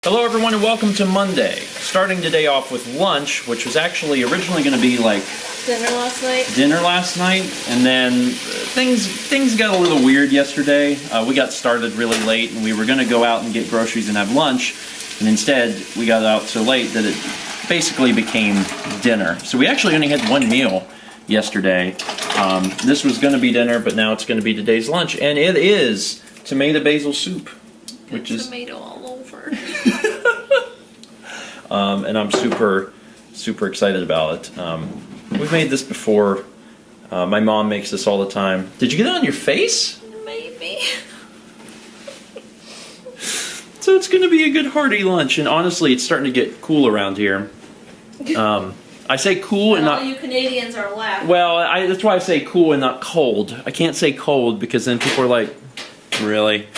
Hello everyone and welcome to Monday. Starting today off with lunch, which was actually originally going to be like dinner last night, and then things got a little weird yesterday. We got started really late and we were going to go out and get groceries and have lunch, and instead we got out so late that it basically became dinner. So we actually only had one meal yesterday. This was going to be dinner, but now it's going to be today's lunch, and it is tomato basil soup, which is tomato all over. and I'm super excited about it. We've made this before. My mom makes this all the time. Did you get it on your face? Maybe. So it's going to be a good hearty lunch, and honestly, it's starting to get cool around here. I say cool and not... all you Canadians are laughing. Well, that's why I say cool and not cold. I can't say cold because then people are like, really?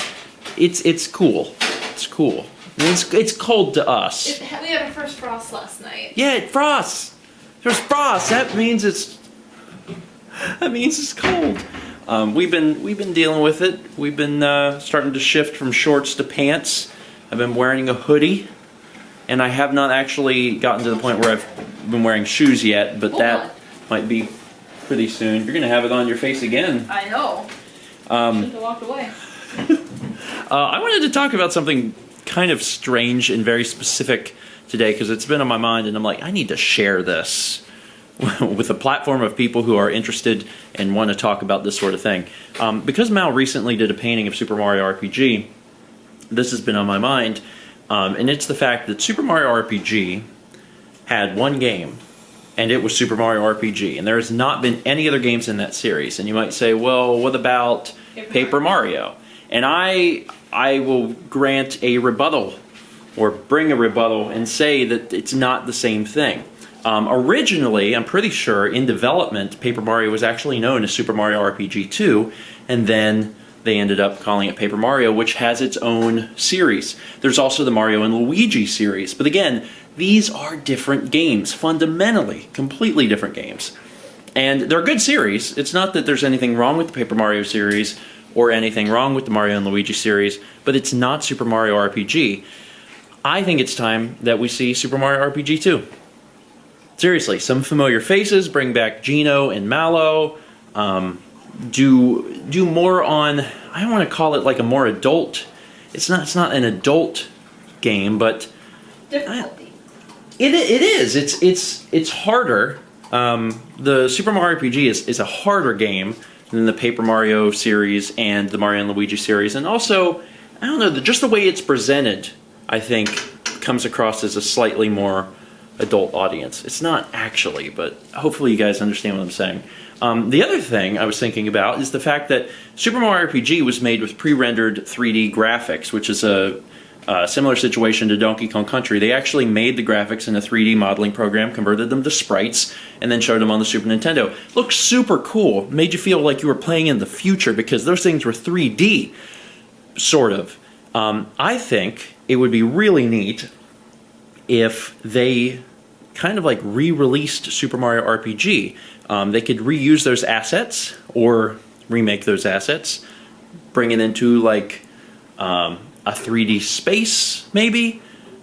It's cool. It's cool. It's cold to us. We had our first frost last night. Yeah, it frosts. There's frost. That means it's cold. We've been dealing with it. We've been starting to shift from shorts to pants. I've been wearing a hoodie, and I have not actually gotten to the point where I've been wearing shoes yet, but that might be pretty soon. You're gonna have it on your face again. I know. Shouldn't have walked away. I wanted to talk about something kind of strange and very specific today because it's been on my mind, and I'm like, I need to share this with a platform of people who are interested and want to talk about this sort of thing. Because Mal recently did a painting of Super Mario RPG, this has been on my mind, and it's the fact that Super Mario RPG had one game, and it was Super Mario RPG, and there has not been any other games in that series. And you might say, well, what about Paper Mario? And I will grant a rebuttal, or bring a rebuttal, and say that it's not the same thing. Originally, I'm pretty sure, in development, Paper Mario was actually known as Super Mario RPG 2, and then they ended up calling it Paper Mario, which has its own series. There's also the Mario and Luigi series. But again, these are different games, fundamentally, completely different games. And they're a good series. It's not that there's anything wrong with the Paper Mario series, or anything wrong with the Mario and Luigi series, but it's not Super Mario RPG. I think it's time that we see Super Mario RPG 2. Seriously, some familiar faces, bring back Gino and Mallow, do more on, I don't want to call it like a more adult, it's not an adult game, but Difficulty. It is. It's harder. The Super Mario RPG is a harder game than the Paper Mario series and the Mario and Luigi series. And also, I don't know, just the way it's presented, I think, comes across as a slightly more adult audience. It's not actually, but hopefully you guys understand what I'm saying. The other thing I was thinking about is the fact that Super Mario RPG was made with pre-rendered 3D graphics, which is a similar situation to Donkey Kong Country. They actually made the graphics in a 3D modeling program, converted them to sprites, and then showed them on the Super Nintendo. Looked super cool. Made you feel like you were playing in the future because those things were 3D, sort of. I think it would be really neat if they kind of like re-released Super Mario RPG. They could reuse those assets or remake those assets, bring it into like a 3D space, maybe.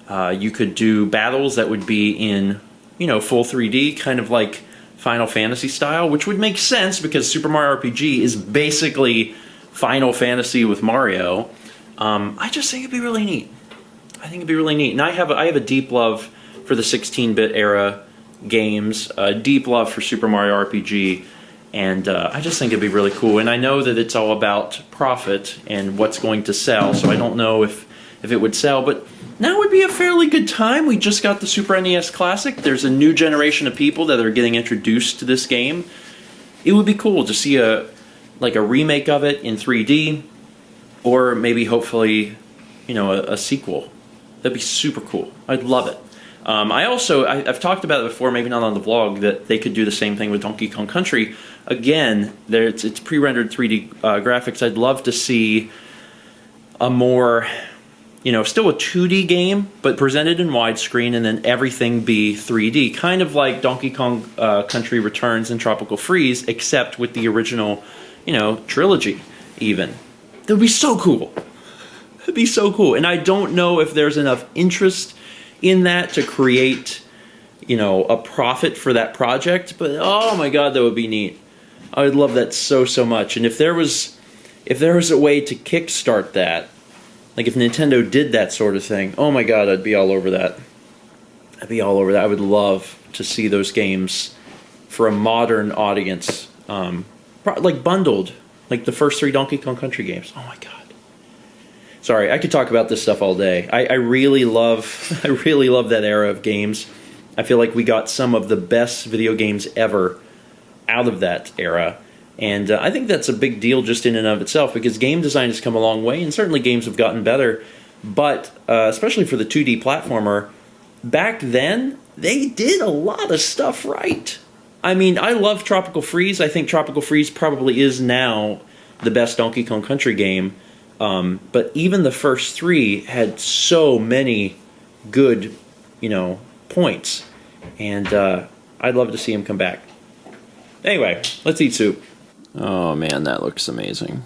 You could do battles that would be in, full 3D, kind of like Final Fantasy style, which would make sense because Super Mario RPG is basically Final Fantasy with Mario. I just think it'd be really neat. I think it'd be really neat. And I have a deep love for the 16-bit era games, a deep love for Super Mario RPG, and I just think it'd be really cool. And I know that it's all about profit and what's going to sell, so I don't know if it would sell, but now would be a fairly good time. We just got the Super NES Classic. There's a new generation of people that are getting introduced to this game. It would be cool to see a remake of it in 3D, or maybe hopefully, a sequel. That'd be super cool. I'd love it. I've talked about it before, maybe not on the vlog, that they could do the same thing with Donkey Kong Country. Again, it's pre-rendered 3D graphics. I'd love to see a more, still a 2D game, but presented in widescreen, and then everything be 3D. Kind of like Donkey Kong Country Returns and Tropical Freeze, except with the original, trilogy, even. That would be so cool. That'd be so cool. And I don't know if there's enough interest in that to create, a profit for that project. But oh my god, that would be neat. I would love that so much. And if there was a way to kickstart that, like if Nintendo did that sort of thing, oh my god, I'd be all over that. I would love to see those games for a modern audience, like bundled, like the first 3 Donkey Kong Country games. Oh my god. Sorry, I could talk about this stuff all day. I really love that era of games. I feel like we got some of the best video games ever out of that era. And I think that's a big deal just in and of itself, because game design has come a long way, and certainly games have gotten better. But especially for the 2D platformer, back then, they did a lot of stuff right. I mean, I love Tropical Freeze. I think Tropical Freeze probably is now the best Donkey Kong Country game. But even the first 3 had so many good, points. And I'd love to see them come back. Anyway, let's eat soup. Oh man, that looks amazing.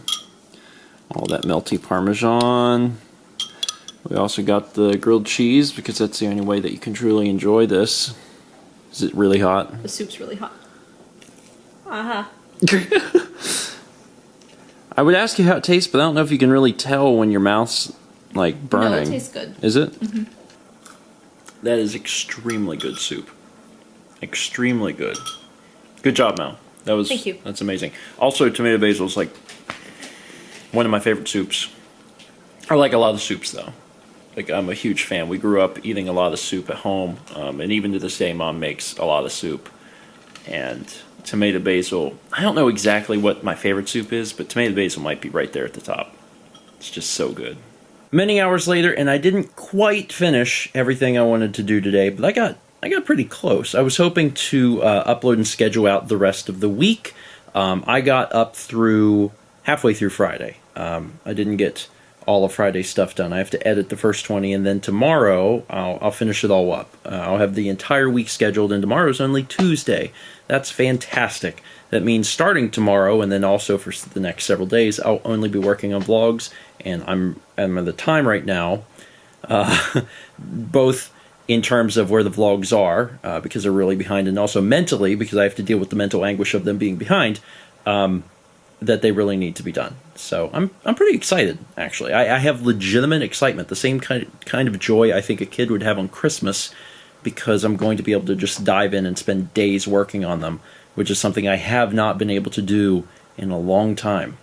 All that melty Parmesan. We also got the grilled cheese, because that's the only way that you can truly enjoy this. Is it really hot? The soup's really hot. Aha. I would ask you how it tastes, but I don't know if you can really tell when your mouth's like burning. No, it tastes good. Is it? Mm-hmm. That is extremely good soup. Extremely good. Good job, Mel. Thank you. That's amazing. Also, tomato basil is like one of my favorite soups. I like a lot of soups, though. Like, I'm a huge fan. We grew up eating a lot of soup at home, and even to this day, Mom makes a lot of soup. And tomato basil, I don't know exactly what my favorite soup is, but tomato basil might be right there at the top. It's just so good. Many hours later, and I didn't quite finish everything I wanted to do today, but I got pretty close. I was hoping to upload and schedule out the rest of the week. I got up through halfway through Friday. I didn't get all of Friday's stuff done. I have to edit the first 20, and then tomorrow I'll finish it all up. I'll have the entire week scheduled, and tomorrow's only Tuesday. That's fantastic. That means starting tomorrow, and then also for the next several days, I'll only be working on vlogs, and I'm at the time right now, both in terms of where the vlogs are, because they're really behind, and also mentally, because I have to deal with the mental anguish of them being behind, that they really need to be done. So I'm pretty excited, actually. I have legitimate excitement, the same kind of joy I think a kid would have on Christmas, because I'm going to be able to just dive in and spend days working on them, which is something I have not been able to do in a long time.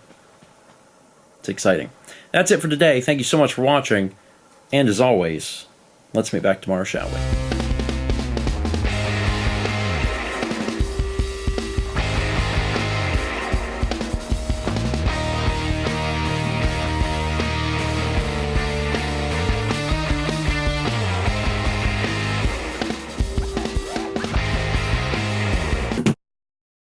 It's exciting. That's it for today. Thank you so much for watching, and as always, let's meet back tomorrow, shall we?